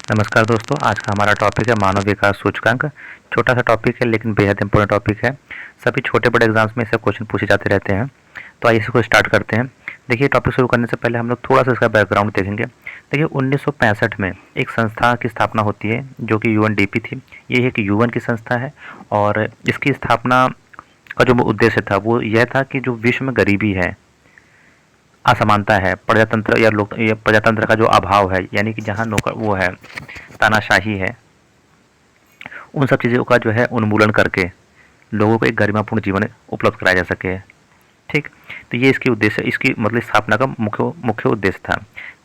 नमस्कार दोस्तों, आज का हमारा टॉपिक है मानव विकास सूचकांक। छोटा सा टॉपिक है लेकिन बेहद इंपॉर्टेंट टॉपिक है। सभी छोटे बड़े एग्जाम्स में इससे क्वेश्चन पूछे जाते रहते हैं। तो आइए इसको स्टार्ट करते हैं। देखिए, टॉपिक शुरू करने से पहले हम लोग थोड़ा सा इसका बैकग्राउंड देखेंगे। देखिए, 1965 में एक संस्था की स्थापना होती है जो कि यूएनडीपी थी। ये एक यूएन की संस्था है और इसकी स्थापना का जो उद्देश्य था वो यह था कि जो विश्व में गरीबी है, असमानता है, प्रजातंत्र या प्रजातंत्र का जो अभाव है, यानी कि जहाँ नौकर वो है, तानाशाही है, उन सब चीज़ों का जो है उन्मूलन करके लोगों को एक गरिमापूर्ण जीवन उपलब्ध कराया जा सके। ठीक, तो ये इसकी मतलब स्थापना का मुख्य मुख्य उद्देश्य था।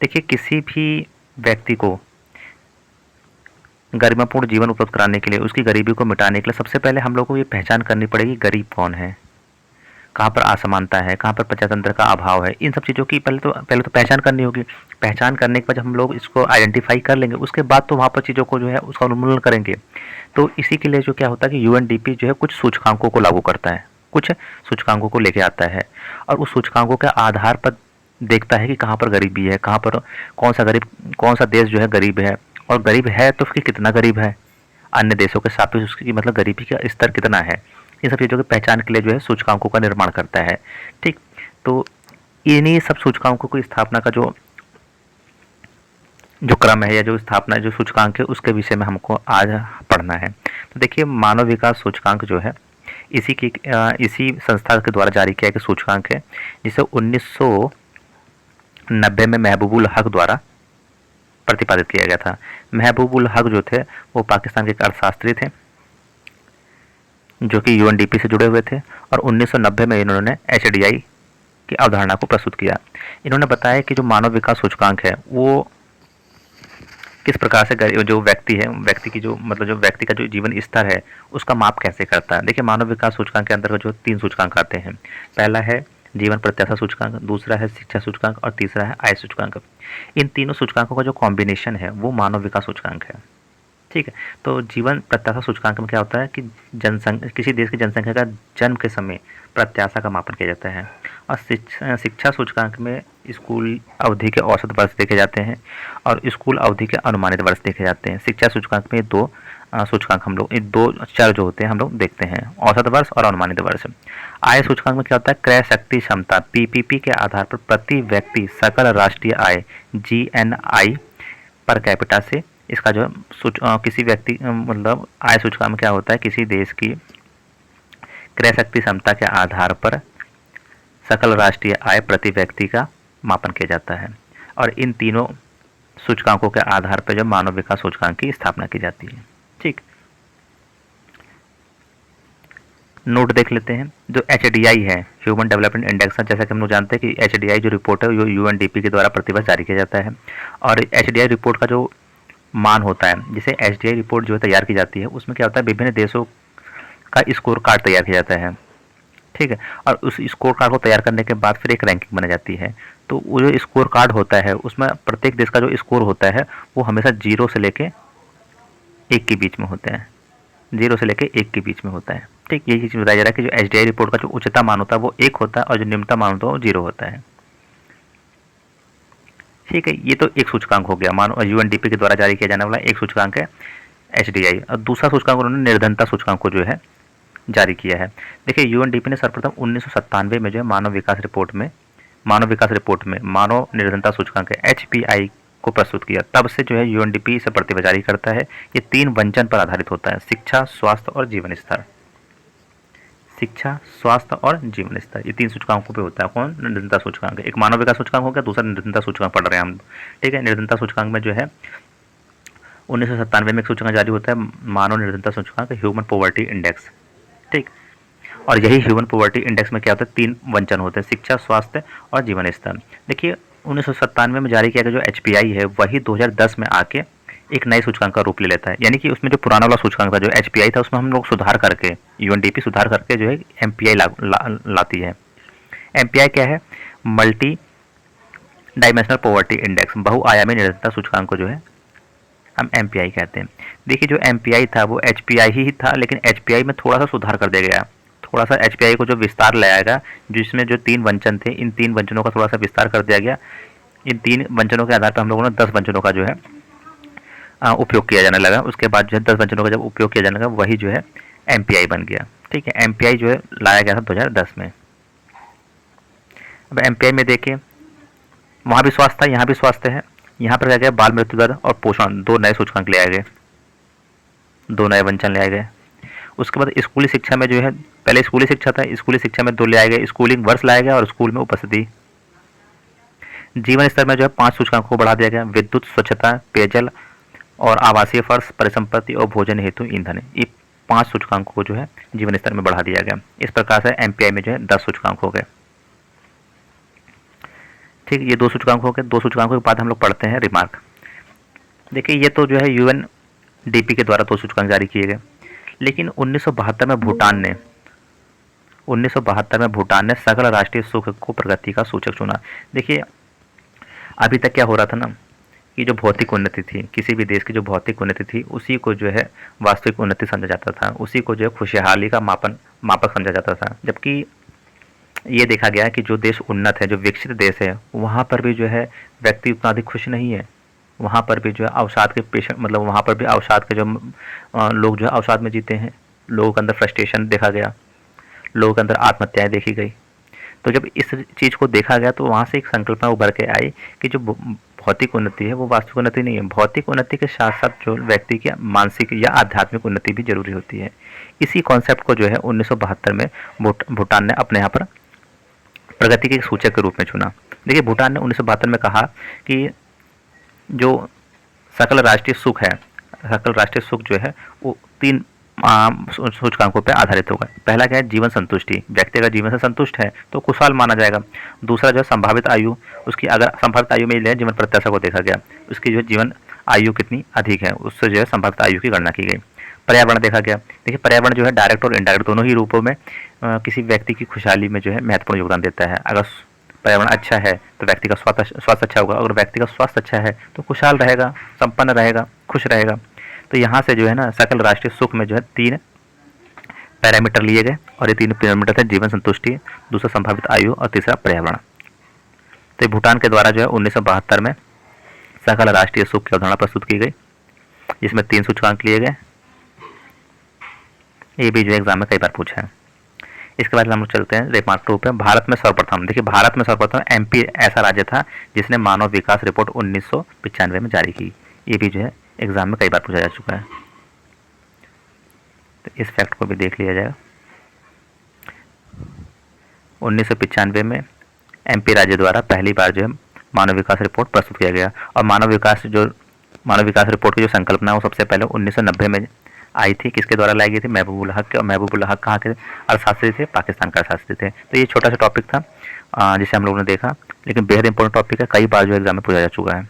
देखिए, किसी भी व्यक्ति को गरिमापूर्ण जीवन उपलब्ध कराने के लिए, उसकी गरीबी को मिटाने के लिए सबसे पहले हम लोग को ये पहचान करनी पड़ेगी गरीब कौन है, कहाँ पर असमानता है, कहाँ पर प्रजातंत्र का अभाव है। इन सब चीज़ों की पहले तो पहचान करनी होगी। पहचान करने के बाद जब हम लोग इसको आइडेंटिफाई कर लेंगे, उसके बाद तो वहाँ पर चीज़ों को जो है उसका उन्मूलन करेंगे। तो इसी के लिए जो क्या होता है कि यूएनडीपी जो है कुछ सूचकांकों को लागू करता है, कुछ सूचकांकों को लेके आता है और उस सूचकांकों के आधार पर देखता है कि कहाँ पर गरीबी है, कहाँ पर कौन सा देश जो है गरीब है, और गरीब है तो फिर कितना गरीब है, अन्य देशों के सापेक्ष उसकी मतलब गरीबी का स्तर कितना है। इन सब चीज़ों की पहचान के लिए जो है सूचकांकों का निर्माण करता है। ठीक, तो इन्हीं सब सूचकांकों की स्थापना का जो जो क्रम है या जो स्थापना जो सूचकांक है उसके विषय में हमको आज पढ़ना है। तो देखिए, मानव विकास सूचकांक जो है इसी संस्था के द्वारा जारी किया गया सूचकांक है, जिसे 1990 में महबूबुल हक द्वारा प्रतिपादित किया गया था। महबूबुल हक जो थे वो पाकिस्तान के एक अर्थशास्त्री थे जो कि यूएनडीपी से जुड़े हुए थे, और 1990 में इन्होंने एचडीआई की अवधारणा को प्रस्तुत किया। इन्होंने बताया कि जो मानव विकास सूचकांक है वो किस प्रकार से जो व्यक्ति है, व्यक्ति की जो मतलब जो व्यक्ति का जो जीवन स्तर है उसका माप कैसे करता है। देखिए, मानव विकास सूचकांक के अंतर्गत जो 3 सूचकांक आते हैं। पहला है जीवन प्रत्याशा सूचकांक, दूसरा है शिक्षा सूचकांक और तीसरा है आय सूचकांक। इन तीनों सूचकांकों का जो कॉम्बिनेशन है वो मानव विकास सूचकांक है। ठीक है, तो जीवन प्रत्याशा सूचकांक में क्या होता है कि किसी देश की जनसंख्या का जन्म के समय प्रत्याशा का मापन किया जाता है। और शिक्षा सूचकांक में स्कूल अवधि के औसत वर्ष देखे जाते हैं और स्कूल अवधि के अनुमानित वर्ष देखे जाते हैं। शिक्षा सूचकांक में दो सूचकांक हम लोग, ये 2 चर जो होते हैं हम लोग देखते हैं, औसत वर्ष और अनुमानित वर्ष। आय सूचकांक में क्या होता है, क्रय शक्ति क्षमता पीपीपी के आधार पर प्रति व्यक्ति सकल राष्ट्रीय आय जीएनआई पर कैपिटा से इसका जो किसी व्यक्ति मतलब आय सूचकांक में क्या होता है, किसी देश की क्रय शक्ति क्षमता के आधार पर सकल राष्ट्रीय आय प्रति व्यक्ति का मापन किया जाता है। और इन तीनों सूचकांकों के आधार पर जो मानव विकास सूचकांक की स्थापना की जाती है। ठीक, नोट देख लेते हैं। जो एचडीआई है, ह्यूमन डेवलपमेंट इंडेक्स है, जैसा कि हम लोग जानते हैं कि एचडीआई जो रिपोर्ट है वो यूएनडीपी के द्वारा प्रतिवर्ष जारी किया जाता है। और एचडीआई रिपोर्ट का जो मान होता है, जिसे एचडीआई रिपोर्ट जो है तैयार की जाती है, उसमें क्या होता है, विभिन्न देशों का स्कोर कार्ड तैयार किया जाता है। ठीक है, और उस स्कोर कार्ड को तैयार करने के बाद फिर एक रैंकिंग बनाई जाती है। तो वो जो स्कोर कार्ड होता है उसमें प्रत्येक देश का जो स्कोर होता है वो हमेशा 0 से लेके 1 के बीच में होता है, 0 से लेके 1 के बीच में होता है। ठीक, यही चीज़ बताया जा रहा है कि जो एचडीआई रिपोर्ट का जो उच्चतम मान होता है वो 1 होता है और जो निम्नतम मान होता है वो 0 होता है। ठीक है, ये तो एक सूचकांक हो गया, मानो यूएनडीपी के द्वारा जारी किया जाने वाला एक सूचकांक है एचडीआई। और दूसरा सूचकांक उन्होंने निर्धनता सूचकांक को जो है जारी किया है। देखिए, यूएनडीपी ने सर्वप्रथम 1997 में जो है मानव विकास रिपोर्ट में मानव निर्धनता सूचकांक एचपीआई को प्रस्तुत किया। तब से जो है यूएनडीपी इसे प्रतिवर्ष जारी करता है। ये 3 वंचन पर आधारित होता है, शिक्षा, स्वास्थ्य और जीवन स्तर। शिक्षा, स्वास्थ्य और जीवन स्तर, ये 3 सूचकांकों पे होता है। कौन? निर्धनता सूचकांक। एक मानव विकास सूचकांक हो गया, दूसरा निर्धनता सूचकांक पढ़ रहे हैं हम। ठीक है, निर्धनता सूचकांक में जो है 1997 में एक सूचकांक जारी होता है, मानव निर्धनता सूचकांक, ह्यूमन पॉवर्टी इंडेक्स। ठीक, और यही ह्यूमन पॉवर्टी इंडेक्स में क्या होता है, 3 वंचन होते हैं, शिक्षा, स्वास्थ्य और जीवन स्तर। देखिए, 1997 में जारी किया गया जो एचपीआई है वही 2010 में आके एक नए सूचकांक का रूप ले लेता है। यानी कि उसमें जो पुराना वाला सूचकांक था जो एचपीआई था, उसमें हम लोग सुधार करके यूएनडीपी सुधार करके जो है एमपीआई लाती है। एमपीआई क्या है? मल्टी डायमेंशनल पॉवर्टी इंडेक्स, बहुआयामी निर्धनता सूचकांक को जो है हम एमपीआई कहते हैं। देखिए, जो एमपीआई था वो एचपीआई ही था, लेकिन एचपीआई में थोड़ा सा सुधार कर दिया गया, थोड़ा सा एचपीआई को जो विस्तार लाया गया, जिसमें जो 3 वंचन थे, इन 3 वंचनों का थोड़ा सा विस्तार कर दिया गया। इन 3 वंचनों के आधार पर हम लोगों ने 10 वंचनों का जो है उपयोग किया जाने लगा। उसके बाद जो है 10 व्यंजनों का जब उपयोग किया जाने लगा वही जो है एमपीआई बन गया। ठीक है, एमपीआई जो है लाया गया था 2010 में। अब एमपीआई में देखिए वहाँ भी स्वास्थ्य था, यहाँ भी स्वास्थ्य है। यहाँ पर क्या गया, बाल मृत्यु दर और पोषण 2 नए सूचकांक ले आए गए, 2 नए वंचन ले आए गए। उसके बाद स्कूली शिक्षा में जो है, पहले स्कूली शिक्षा था, स्कूली शिक्षा में 2 ले आए गए, स्कूलिंग वर्ष लाया गया और स्कूल में उपस्थिति। जीवन स्तर में जो है 5 सूचकांकों को बढ़ा दिया गया, विद्युत, स्वच्छता, पेयजल और आवासीय फर्श, परिसंपत्ति और भोजन हेतु ईंधन। ये 5 सूचकांकों को जो है जीवन स्तर में बढ़ा दिया गया। इस प्रकार से एमपीआई में जो है 10 सूचकांक हो गए। ठीक, ये 2 सूचकांक हो गए। 2 सूचकांकों के बाद हम लोग पढ़ते हैं रिमार्क। देखिए ये तो जो है यूएनडीपी के द्वारा 2 सूचकांक जारी किए गए, लेकिन 1972 में भूटान ने सकल राष्ट्रीय सुख को प्रगति का सूचक चुना। देखिए अभी तक क्या हो रहा था ना कि जो भौतिक उन्नति थी, किसी भी देश की जो भौतिक उन्नति थी उसी को जो है वास्तविक उन्नति समझा जाता था, उसी को जो है खुशहाली का मापक समझा जाता था। जबकि ये देखा गया है कि जो देश उन्नत है, जो विकसित देश है, वहाँ पर भी जो है व्यक्ति उतना अधिक खुश नहीं है। वहाँ पर भी जो है अवसाद के पेशेंट, मतलब वहाँ पर भी अवसाद के जो लोग जो है अवसाद में जीते हैं। लोगों के अंदर फ्रस्ट्रेशन देखा गया, लोगों के अंदर आत्महत्याएं देखी गई। तो जब इस चीज़ को देखा गया तो वहाँ से एक संकल्पना उभर के आई कि जो भौतिक उन्नति है वो वास्तविक उन्नति नहीं है। भौतिक उन्नति के साथ साथ जो व्यक्ति की मानसिक या आध्यात्मिक उन्नति भी जरूरी होती है। इसी कॉन्सेप्ट को जो है 1972 में भूटान ने अपने यहाँ पर प्रगति के सूचक के रूप में चुना। देखिए भूटान ने 1972 में कहा कि जो सकल राष्ट्रीय सुख है, सकल राष्ट्रीय सुख जो है वो 3 सूचकांकों पर आधारित होगा। पहला क्या है, जीवन संतुष्टि, व्यक्ति अगर जीवन से संतुष्ट है तो खुशहाल माना जाएगा। दूसरा जो है संभावित आयु, उसकी अगर संभावित आयु में जीवन प्रत्याशा को देखा गया, उसकी जो है जीवन आयु कितनी अधिक है, उससे जो है संभावित आयु की गणना की गई। पर्यावरण देखा गया। देखिए पर्यावरण जो है डायरेक्ट और इनडायरेक्ट दोनों ही रूपों में किसी व्यक्ति की खुशहाली में जो है महत्वपूर्ण योगदान देता है। अगर पर्यावरण अच्छा है तो व्यक्ति का स्वास्थ्य अच्छा होगा, अगर व्यक्ति का स्वास्थ्य अच्छा है तो खुशहाल रहेगा, संपन्न रहेगा, खुश रहेगा। तो यहाँ से जो है ना सकल राष्ट्रीय सुख में जो है 3 पैरामीटर लिए गए और ये 3 पैरामीटर थे, जीवन संतुष्टि, दूसरा संभावित आयु और तीसरा पर्यावरण। तो भूटान के द्वारा जो है 1972 में सकल राष्ट्रीय सुख की अवधारणा प्रस्तुत की गई, जिसमें 3 सूचकांक लिए गए। ये भी जो एग्जाम में कई बार पूछा है। इसके बाद हम लोग चलते हैं रिमार्क 2 पे। भारत में सर्वप्रथम, देखिए भारत में सर्वप्रथम एमपी ऐसा राज्य था जिसने मानव विकास रिपोर्ट 1995 में जारी की। ये भी जो है एग्जाम में कई बार पूछा जा चुका है, तो इस फैक्ट को भी देख लिया जाएगा। 1995 में एमपी राज्य द्वारा पहली बार जो है मानव विकास रिपोर्ट प्रस्तुत किया गया। और मानव विकास रिपोर्ट की जो संकल्पना है वो सबसे पहले 1990 में आई थी। किसके द्वारा लाई गई थी, महबूबुल हक। और महबूबुल हक कहाँ के अर्थशास्त्री थे, पाकिस्तान का अर्थशास्त्री थे। तो ये छोटा सा टॉपिक था जिसे हम लोगों ने देखा, लेकिन बेहद इंपॉर्टेंट टॉपिक है, कई बार जो एग्जाम में पूछा जा चुका है।